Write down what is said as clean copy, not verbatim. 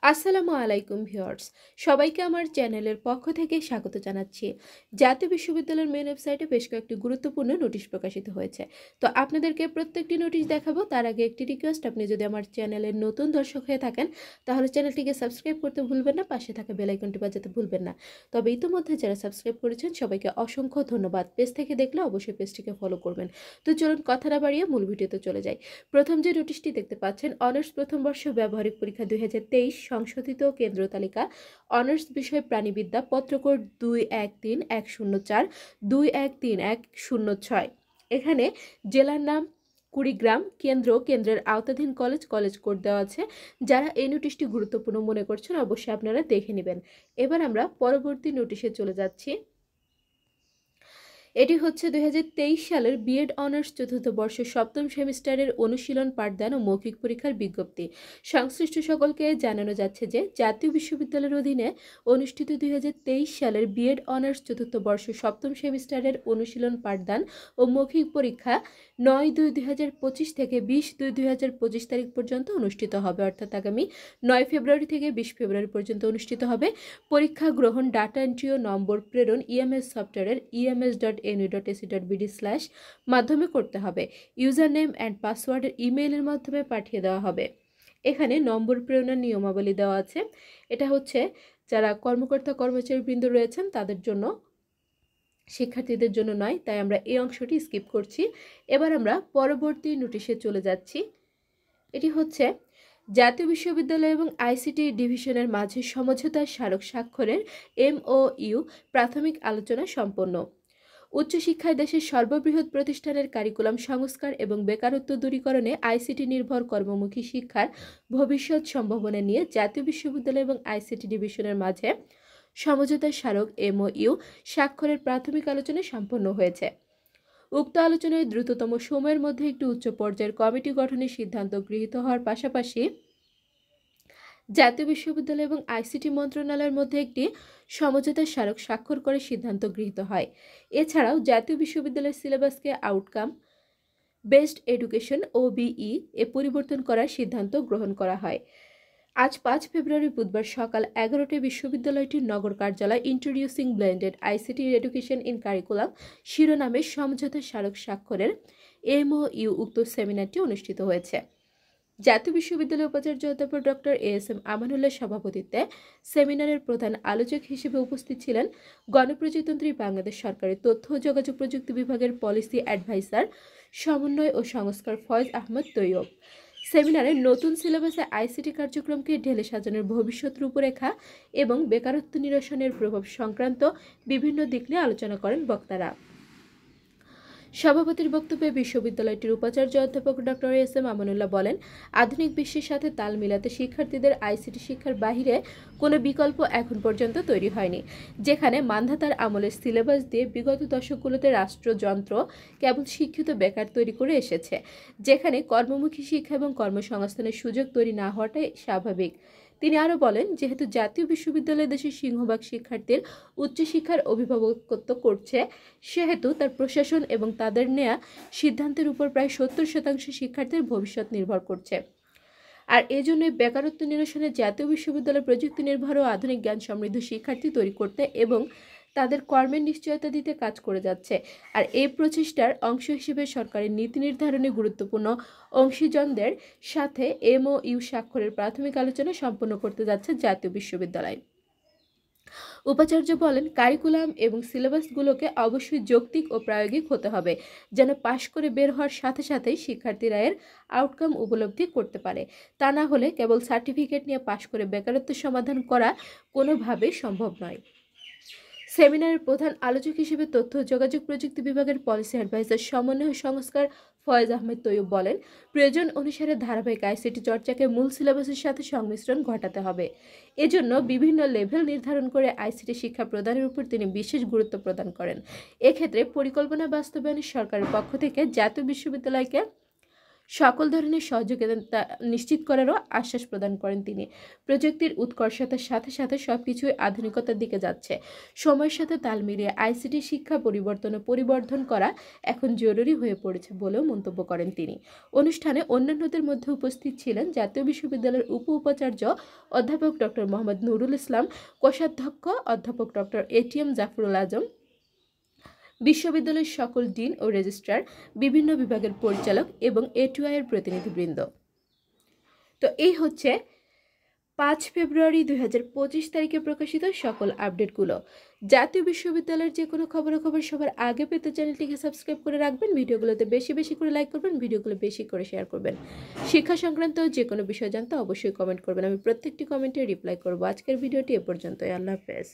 আসসালামু আলাইকুম ভিউয়ার্স, সবাইকে আমার চ্যানেলের পক্ষ থেকে স্বাগত জানাচ্ছি। জাতীয় বিশ্ববিদ্যালয়ের মেন ওয়েবসাইটে বেশ কয়েকটি গুরুত্বপূর্ণ নোটিশ প্রকাশিত হয়েছে। তো আপনাদেরকে প্রত্যেকটি নোটিশ দেখাবো। তার আগে একটি রিকোয়েস্ট, আপনি যদি আমার চ্যানেলের নতুন দর্শক হয়ে থাকেন তাহলে চ্যানেলটিকে সাবস্ক্রাইব করতে ভুলবেন না, পাশে থাকা বেল আইকনটি বাজাতে ভুলবেন না। তবে ইতিমধ্যে যারা সাবস্ক্রাইব করেছেন সবাইকে অসংখ্য ধন্যবাদ। পেজ থেকে দেখলে অবশ্যই পেজটিকে ফলো করবেন। তো চলুন কথা না বাড়িয়ে মূল ভিডিওতে চলে যাই। প্রথম যে নোটিশটি দেখতে পাচ্ছেন, অনার্স প্রথম বর্ষ ব্যবহারিক পরীক্ষা 2023 সংশোধিত কেন্দ্র তালিকা, অনার্স বিষয় প্রাণীবিদ্যা, পত্রকোড 213104 213106। এখানে জেলার নাম কুড়িগ্রাম, কেন্দ্রের আওতাধীন কলেজ কোড দেওয়া আছে। যারা এই নোটিশটি গুরুত্বপূর্ণ মনে করছেন অবশ্যই আপনারা দেখে নেবেন। এবার আমরা পরবর্তী নোটিশে চলে যাচ্ছি। এটি হচ্ছে 2023 সালের বিএড অনার্স চতুর্থ বর্ষ সপ্তম সেমিস্টারের অনুশীলন পাঠদান ও মৌখিক পরীক্ষার বিজ্ঞপ্তি। সংশ্লিষ্ট সকলকে জানানো যাচ্ছে যে জাতীয় বিশ্ববিদ্যালয়ের অধীনে অনুষ্ঠিত 2023 সালের বিএড অনার্স চতুর্থ বর্ষ সপ্তম সেমিস্টারের অনুশীলন পাঠদান ও মৌখিক পরীক্ষা 9/2/2025 থেকে 20/2/2025 তারিখ পর্যন্ত অনুষ্ঠিত হবে, অর্থাৎ আগামী 9 ফেব্রুয়ারি থেকে 20 ফেব্রুয়ারি পর্যন্ত অনুষ্ঠিত হবে। পরীক্ষা গ্রহণ, ডাটা এন্ট্রি ও নম্বর প্রেরণ ইএমএস সফটওয়্যারের ems.nu.ac.bd/ মাধ্যমে করতে হবে। ইউজার নেম অ্যান্ড পাসওয়ার্ডের ইমেইলের মাধ্যমে পাঠিয়ে দেওয়া হবে। এখানে নম্বর প্রেরণের নিয়মাবলী দেওয়া আছে। এটা হচ্ছে যারা কর্মকর্তা কর্মচারীবৃন্দ রয়েছেন তাদের জন্য, শিক্ষার্থীদের জন্য নয়, তাই আমরা এই অংশটি স্কিপ করছি। এবার আমরা পরবর্তী নোটিশে চলে যাচ্ছি। এটি হচ্ছে জাতীয় বিশ্ববিদ্যালয় এবং আইসিটি ডিভিশনের মাঝে সমঝোতা স্মারক স্বাক্ষরের MOU প্রাথমিক আলোচনা সম্পন্ন। উচ্চশিক্ষায় দেশের সর্ববৃহৎ প্রতিষ্ঠানের কারিকুলাম সংস্কার এবং বেকারত্ব দূরীকরণে আইসিটি নির্ভর কর্মমুখী শিক্ষার ভবিষ্যৎ সম্ভাবনা নিয়ে জাতীয় বিশ্ববিদ্যালয় এবং আইসিটি ডিভিশনের মাঝে সমঝোতা স্মারক MOU স্বাক্ষরের প্রাথমিক আলোচনা সম্পন্ন হয়েছে। উক্ত আলোচনায় দ্রুততম সময়ের মধ্যে একটি উচ্চ পর্যায়ের কমিটি গঠনের সিদ্ধান্ত গৃহীত হওয়ার পাশাপাশি জাতীয় বিশ্ববিদ্যালয় এবং আইসিটি মন্ত্রণালয়ের মধ্যে একটি সমঝোতা স্মারক স্বাক্ষর করে সিদ্ধান্ত গৃহীত হয়। এছাড়াও জাতীয় বিশ্ববিদ্যালয়ের সিলেবাসকে আউটকাম বেসড এডুকেশন OBE এ পরিবর্তন করার সিদ্ধান্ত গ্রহণ করা হয়। আজ 5 ফেব্রুয়ারি বুধবার সকাল 11টায় বিশ্ববিদ্যালয়টির নগর কার্যালয় introducing blended ICT education in curriculum শিরোনামে সমঝোতা স্মারক স্বাক্ষরের MOU উক্ত সেমিনারটি অনুষ্ঠিত হয়েছে। জাতীয় বিশ্ববিদ্যালয়ের উপাচার্য অধ্যাপক ডক্টর ASM আমানুল্লাহ সভাপতিত্বে সেমিনারের প্রধান আলোচক হিসেবে উপস্থিত ছিলেন গণপ্রজাতন্ত্রী বাংলাদেশ সরকারের তথ্য ও যোগাযোগ প্রযুক্তি বিভাগের পলিসি অ্যাডভাইজার, সমন্বয় ও সংস্কার ফয়েজ আহমদ তৈয়ব। সেমিনারে নতুন সিলেবাসে আইসিটি কার্যক্রমকে ঢেলে সাজানোর ভবিষ্যৎ রূপরেখা এবং বেকারত্ব নিরসনের প্রভাব সংক্রান্ত বিভিন্ন দিক নিয়ে আলোচনা করেন বক্তারা। সভাপতির বক্তব্যে বিশ্ববিদ্যালয়টির উপাচার্য অধ্যাপক ডক্টর ASM আমানুল্লাহ বলেন, আধুনিক বিশ্বের সাথে তাল মিলাতে শিক্ষার্থীদের আইসিটি শিক্ষার বাহিরে কোনো বিকল্প এখন পর্যন্ত তৈরি হয়নি, যেখানে মান্ধাতার আমলের সিলেবাস দিয়ে বিগত দশকগুলোতে রাষ্ট্রযন্ত্র কেবল শিক্ষিত বেকার তৈরি করে এসেছে, যেখানে কর্মমুখী শিক্ষা এবং কর্মসংস্থানের সুযোগ তৈরি না হওয়াটাই স্বাভাবিক। তিনি আরও বলেন, যেহেতু জাতীয় বিশ্ববিদ্যালয় দেশের সিংহভাগ শিক্ষার্থীর উচ্চশিক্ষার অভিভাবকত্ব করছে, সেহেতু তার প্রশাসন এবং তাদের নেয়া সিদ্ধান্তের উপর প্রায় 70% শিক্ষার্থীর ভবিষ্যৎ নির্ভর করছে। আর এজন্যই বেকারত্ব নিরসনে জাতীয় বিশ্ববিদ্যালয় প্রযুক্তি নির্ভর ও আধুনিক জ্ঞান সমৃদ্ধ শিক্ষার্থী তৈরি করতে এবং তাদের কর্মের নিশ্চয়তা দিতে কাজ করে যাচ্ছে। আর এই প্রচেষ্টার অংশ হিসেবে সরকারের নীতি নির্ধারণে গুরুত্বপূর্ণ অংশীজনদের সাথে MOU স্বাক্ষরের প্রাথমিক আলোচনা সম্পন্ন করতে যাচ্ছে জাতীয় বিশ্ববিদ্যালয়। উপাচার্য বলেন, কারিকুলাম এবং সিলেবাসগুলোকে অবশ্যই যৌক্তিক ও প্রায়োগিক হতে হবে, যেন পাশ করে বের হওয়ার সাথে সাথেই শিক্ষার্থীরা এর আউটকাম উপলব্ধি করতে পারে। তা না হলে কেবল সার্টিফিকেট নিয়ে পাশ করে বেকারত্ব সমাধান করা কোনোভাবেই সম্ভব নয়। সেমিনারের প্রধান আলোচক হিসেবে তথ্য ও যোগাযোগ প্রযুক্তি বিভাগের পলিসি অ্যাডভাইজার, সমন্বয় ও সংস্কার ফয়েজ আহমেদ তৈয়ব বলেন, প্রয়োজন অনুসারে ধারাবাহিক আইসিটি চর্চাকে মূল সিলেবাসের সাথে সংমিশ্রণ ঘটাতে হবে। এজন্য বিভিন্ন লেভেল নির্ধারণ করে আইসিটি শিক্ষা প্রদানের উপর তিনি বিশেষ গুরুত্ব প্রদান করেন। এক্ষেত্রে পরিকল্পনা বাস্তবায়নে সরকারের পক্ষ থেকে জাতীয় বিশ্ববিদ্যালয়কে সকল ধরনের সহযোগিতা নিশ্চিত করারও আশ্বাস প্রদান করেন তিনি। প্রযুক্তির উৎকর্ষতার সাথে সাথে সবকিছুই আধুনিকতার দিকে যাচ্ছে। সময়ের সাথে তাল মিলিয়ে আইসিটি শিক্ষা পরিবর্তন ও পরিবর্ধন করা এখন জরুরি হয়ে পড়েছে বলেও মন্তব্য করেন তিনি। অনুষ্ঠানে অন্যান্যদের মধ্যে উপস্থিত ছিলেন জাতীয় বিশ্ববিদ্যালয়ের উপাচার্য অধ্যাপক ডক্টর মোহাম্মদ নুরুল ইসলাম, কোষাধ্যক্ষ অধ্যাপক ডক্টর এটিএম জাফরুল আজম, বিশ্ববিদ্যালয়ের সকল ডিন ও রেজিস্ট্রার, বিভিন্ন বিভাগের পরিচালক এবং এটুআইয়ের প্রতিনিধিবৃন্দ। তো এই হচ্ছে 5 ফেব্রুয়ারি 2025 তারিখে প্রকাশিত সকল আপডেটগুলো। জাতীয় বিশ্ববিদ্যালয়ের যে কোনো খবরাখবর সবার আগে পেতে চ্যানেলটিকে সাবস্ক্রাইব করে রাখবেন, ভিডিওগুলোতে বেশি বেশি করে লাইক করবেন, ভিডিওগুলো বেশি করে শেয়ার করবেন। শিক্ষা সংক্রান্ত যে কোনো বিষয় জানতে অবশ্যই কমেন্ট করবেন, আমি প্রত্যেকটি কমেন্টে রিপ্লাই করব। আজকের ভিডিওটি এ পর্যন্তই। আল্লাহ হাফেজ।